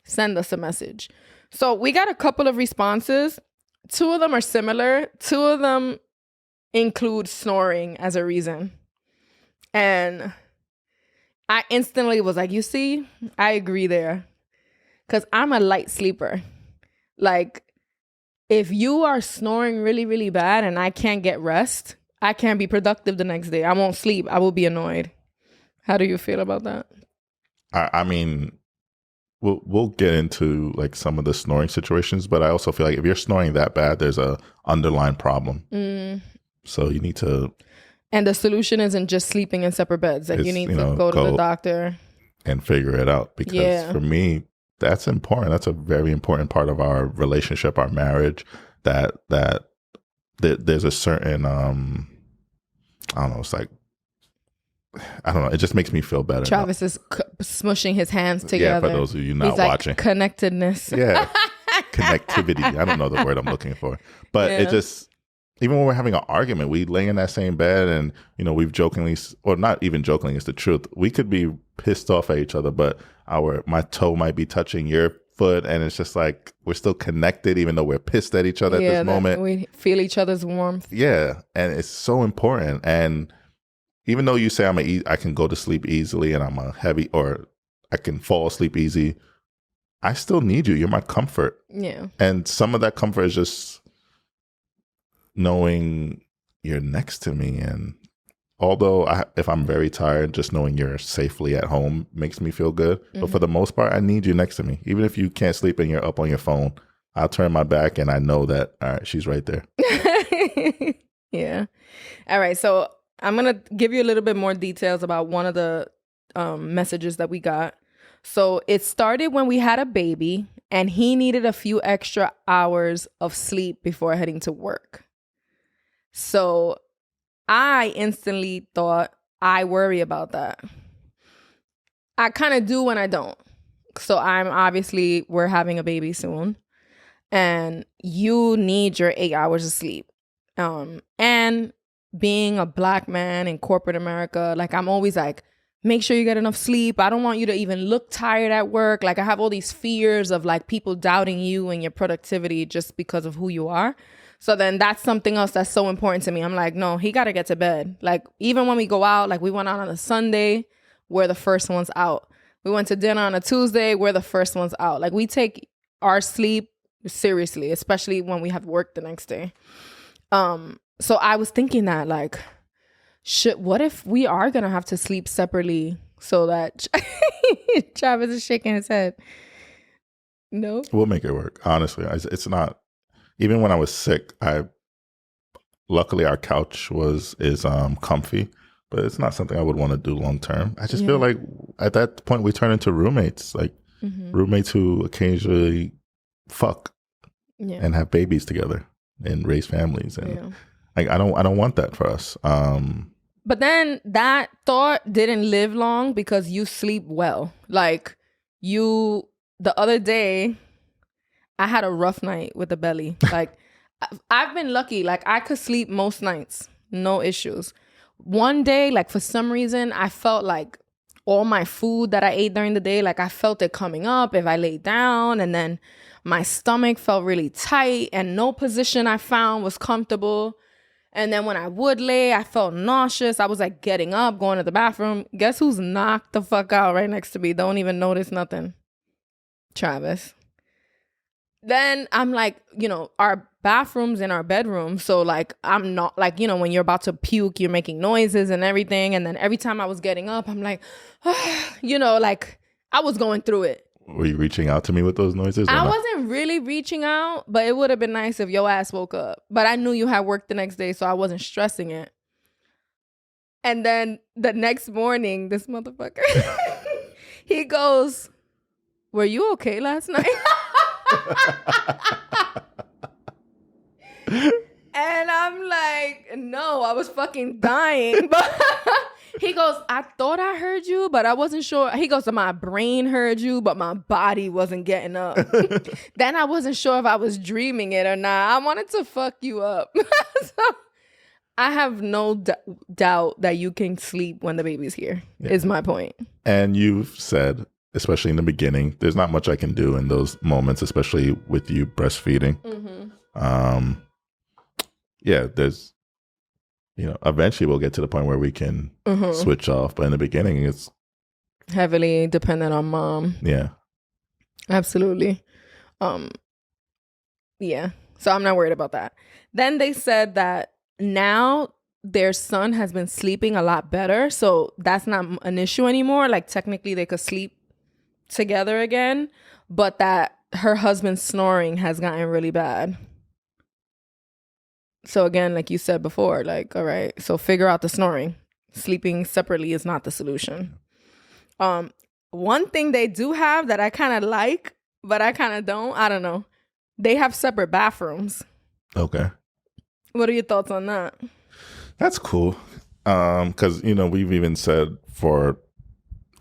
send us a message. So we got a couple of responses. 2 of them are similar. 2 of them include snoring as a reason. And I instantly was like, you see, I agree there. Because I'm a light sleeper. Like, if you are snoring really, really bad and I can't get rest, I can't be productive the next day. I won't sleep. I will be annoyed. How do you feel about that? I mean, we'll get into like some of the snoring situations, but I also feel like if you're snoring that bad, there's a underlying problem. So you need to. And the solution isn't just sleeping in separate beds. Like you need to go to the doctor and figure it out. Because for me, that's important. That's a very important part of our relationship, our marriage. That there's a certain I don't know. It's like, I don't know. It just makes me feel better. Travis is smushing his hands together. Yeah, for those of you not watching. Connectedness. Yeah. Connectivity. I don't know the word I'm looking for. But it just, even when we're having an argument, we lay in that same bed and, we've jokingly, or not even jokingly, it's the truth. We could be pissed off at each other, but my toe might be touching your foot, and it's just like we're still connected even though we're pissed at each other at this moment. We feel each other's warmth. Yeah. And it's so important. And even though you say I can go to sleep easily and I'm a heavy, or I can fall asleep easy, I still need you. You're my comfort. Yeah. And some of that comfort is just knowing you're next to me and although if I'm very tired, just knowing you're safely at home makes me feel good. But for the most part, I need you next to me. Even if you can't sleep and you're up on your phone, I'll turn my back and I know that, all right, she's right there. Yeah. All right. So I'm going to give you a little bit more details about one of the messages that we got. So it started when we had a baby and he needed a few extra hours of sleep before heading to work. So I instantly thought, I worry about that. I kind of do when I don't. So we're having a baby soon and you need your 8 hours of sleep. And being a Black man in corporate America, like I'm always like, make sure you get enough sleep. I don't want you to even look tired at work. Like I have all these fears of like people doubting you and your productivity just because of who you are. So then that's something else that's so important to me. I'm like, no, he got to get to bed. Like even when we go out, like we went out on a Sunday, we're the first ones out. We went to dinner on a Tuesday, we're the first ones out. Like we take our sleep seriously, especially when we have work the next day. So I was thinking that like, what if we are going to have to sleep separately so that Travis is shaking his head. No? We'll make it work. Honestly, it's not, even when I was sick, luckily our couch is comfy, but it's not something I would want to do long term. I just feel like at that point we turn into roommates, like roommates who occasionally fuck and have babies together and raise families, and like I don't want that for us. But then that thought didn't live long because you sleep well. Like the other day, I had a rough night with the belly. Like I've been lucky. Like I could sleep most nights, no issues. One day, like for some reason, I felt like all my food that I ate during the day, like I felt it coming up if I laid down, and then my stomach felt really tight and no position I found was comfortable. And then when I would lay, I felt nauseous. I was like getting up, going to the bathroom. Guess who's knocked the fuck out right next to me? Don't even notice nothing. Travis. Then I'm like, our bathroom's in our bedroom. So like, I'm not like, when you're about to puke, you're making noises and everything. And then every time I was getting up, I'm like, like I was going through it. Were you reaching out to me with those noises? I wasn't really reaching out, but it would have been nice if your ass woke up. But I knew you had work the next day, so I wasn't stressing it. And then the next morning, this motherfucker, he goes, "Were you okay last night?" And I'm like, no, I was fucking dying. But he goes, I thought I heard you, but I wasn't sure. He goes, my brain heard you, but my body wasn't getting up. Then I wasn't sure if I was dreaming it or not. I wanted to fuck you up. So I have no doubt that you can sleep when the baby's here, is my point. And you've said, especially in the beginning, there's not much I can do in those moments, especially with you breastfeeding. There's, eventually we'll get to the point where we can switch off. But in the beginning, it's heavily dependent on mom. Yeah. Absolutely. Yeah. So I'm not worried about that. Then they said that now their son has been sleeping a lot better. So that's not an issue anymore. Like technically they could sleep together again, but that her husband's snoring has gotten really bad. So again, like you said before, like, all right, so figure out the snoring. Sleeping separately is not the solution. One thing they do have that I kind of like, but I kind of don't, I don't know. They have separate bathrooms. Okay. What are your thoughts on that? That's cool. Because, we've even said for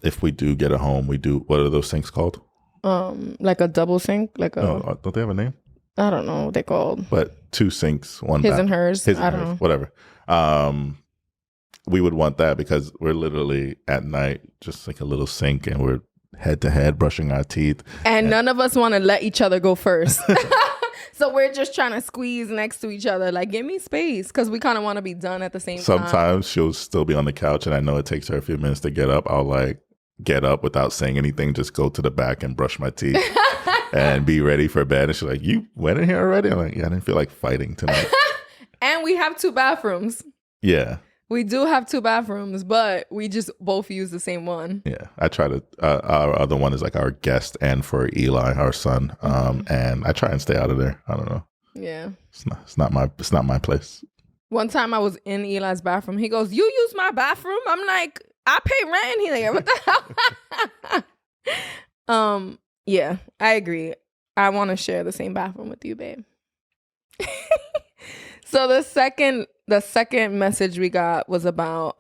if we do get a home, we do, what are those things called? Like a double sink? No, don't they have a name? I don't know what they're called. But 2 sinks, one his and hers. His and hers, whatever. We would want that because we're literally at night just like a little sink and we're head to head brushing our teeth. And none of us want to let each other go first. So we're just trying to squeeze next to each other. Like, give me space because we kind of want to be done at the same time. Sometimes she'll still be on the couch and I know it takes her a few minutes to get up. I'll like get up without saying anything, just go to the back and brush my teeth. And be ready for bed. And she's like, you went in here already? I'm like, yeah, I didn't feel like fighting tonight. And we have 2 bathrooms. Yeah. We do have 2 bathrooms, but we just both use the same one. Yeah, I try to. Our other one is like our guest and for Eli, our son. And I try and stay out of there. I don't know. Yeah. It's not my place. One time I was in Eli's bathroom. He goes, "You use my bathroom?" I'm like, "I pay rent." He's like, "What the hell?" Yeah, I agree. I want to share the same bathroom with you, babe. So the second message we got was about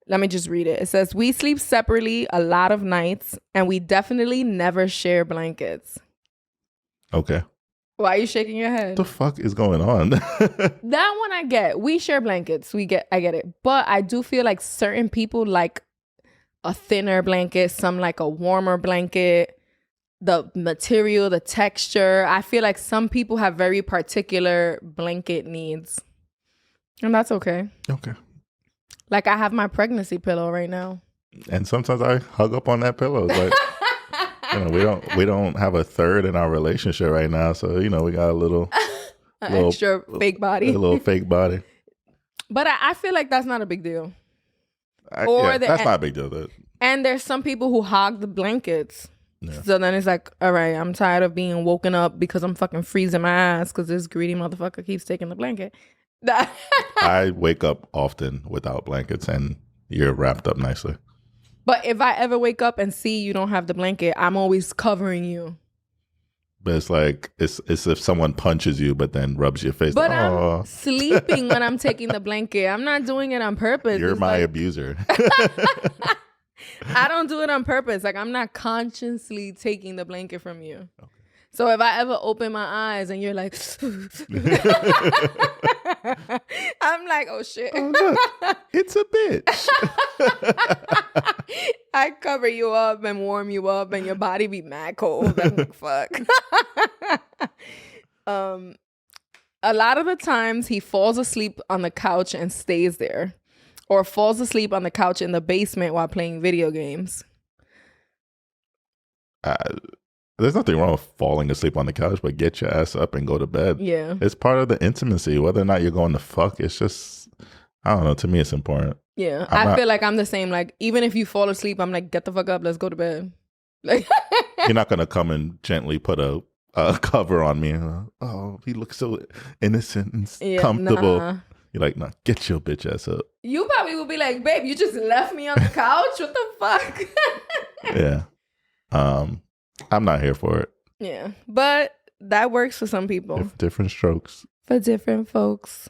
let me just read it. It says, "We sleep separately a lot of nights and we definitely never share blankets." Okay. Why are you shaking your head? What the fuck is going on? That one I get. We share blankets. I get it. But I do feel like certain people like a thinner blanket, some like a warmer blanket. The material, the texture. I feel like some people have very particular blanket needs. And that's okay. Okay. Like I have my pregnancy pillow right now. And sometimes I hug up on that pillow. Like, we don't have a third in our relationship right now. So, we got a little extra fake body. A little fake body. But I feel like that's not a big deal. That's not a big deal. And there's some people who hog the blankets. Yeah. So then it's like, all right, I'm tired of being woken up because I'm fucking freezing my ass because this greedy motherfucker keeps taking the blanket. I wake up often without blankets and you're wrapped up nicely. But if I ever wake up and see you don't have the blanket, I'm always covering you. But it's like, it's if someone punches you but then rubs your face. But I'm sleeping when I'm taking the blanket. I'm not doing it on purpose. You're my abuser. I don't do it on purpose. Like, I'm not consciously taking the blanket from you. Okay. So if I ever open my eyes and you're like, I'm like, oh shit. Oh, look, it's a bitch. I cover you up and warm you up and your body be mad cold. I'm like, fuck. A lot of the times he falls asleep on the couch and stays there. Or falls asleep on the couch in the basement while playing video games. There's nothing wrong with falling asleep on the couch, but get your ass up and go to bed. Yeah. It's part of the intimacy. Whether or not you're going to fuck, it's just, I don't know. To me, it's important. Yeah. I feel like I'm the same. Like, even if you fall asleep, I'm like, get the fuck up. Let's go to bed. Like, you're not going to come and gently put a cover on me. Oh, he looks so innocent and comfortable. Nah. You're like, no, get your bitch ass up. You probably will be like, babe, you just left me on the couch? What the fuck? Yeah. I'm not here for it. Yeah. But that works for some people. Different strokes. For different folks.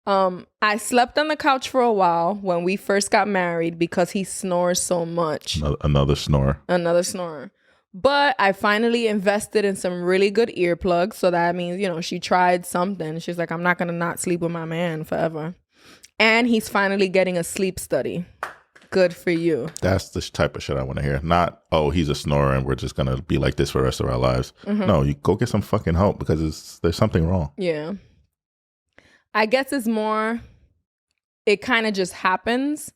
I slept on the couch for a while when we first got married because he snores so much. Another snore. Another snorer. But I finally invested in some really good earplugs. So that means, she tried something. She's like, I'm not going to not sleep with my man forever. And he's finally getting a sleep study. Good for you. That's the type of shit I want to hear. Not, oh, he's a snorer and we're just going to be like this for the rest of our lives. Mm-hmm. No, you go get some fucking help because there's something wrong. Yeah. I guess it's more, it kind of just happens.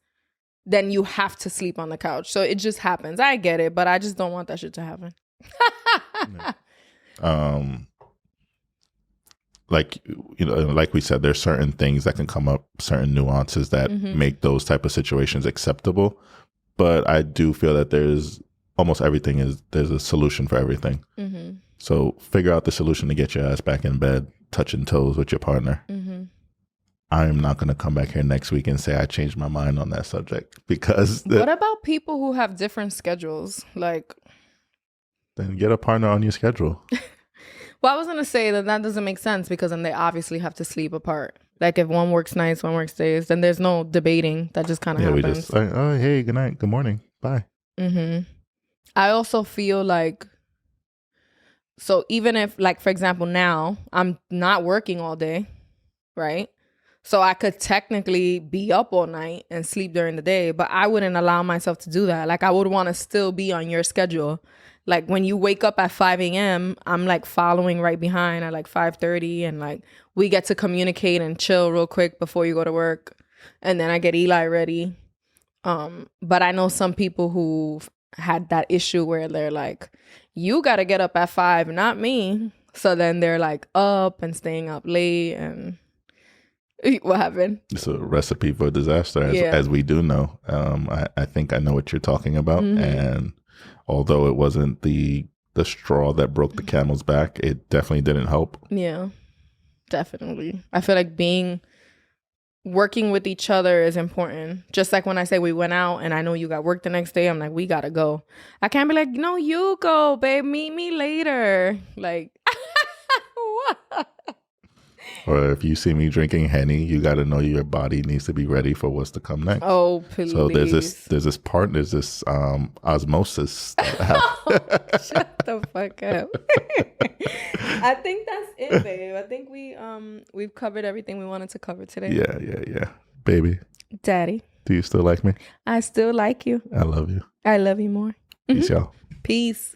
Then you have to sleep on the couch. So it just happens. I get it, but I just don't want that shit to happen. Like we said, there's certain things that can come up, certain nuances that make those type of situations acceptable. But I do feel that there's a solution for everything. Mm-hmm. So figure out the solution to get your ass back in bed, touching toes with your partner. Mm-hmm. I am not going to come back here next week and say I changed my mind on that subject because... What about people who have different schedules? Like... Then get a partner on your schedule. Well, I was going to say that doesn't make sense because then they obviously have to sleep apart. Like if one works nights, one works days, then there's no debating. That just kind of happens. We just like, oh, hey, good night, good morning, bye. Mm-hmm. I also feel like... So even if, like, for example, now I'm not working all day, right? So I could technically be up all night and sleep during the day, but I wouldn't allow myself to do that. Like I would want to still be on your schedule. Like when you wake up at 5 a.m., I'm like following right behind at like 5:30 and like we get to communicate and chill real quick before you go to work. And then I get Eli ready. But I know some people who've had that issue where they're like, you got to get up at 5, not me. So then they're like up and staying up late and... What happened? It's a recipe for disaster, Yeah. as we do know. I think I know what you're talking about. Mhm. And although it wasn't the straw that broke the camel's back, it definitely didn't help. Yeah, definitely. I feel like working with each other is important. Just like when I say we went out and I know you got work the next day, I'm like, we gotta go. I can't be like, no, you go, babe. Meet me later. Like, what? Or if you see me drinking Henny, you got to know your body needs to be ready for what's to come next. Oh, please. So there's this osmosis. Shut the fuck up. I think that's it, babe. I think we've covered everything we wanted to cover today. Yeah. Baby. Daddy. Do you still like me? I still like you. I love you. I love you more. Peace, y'all. Peace.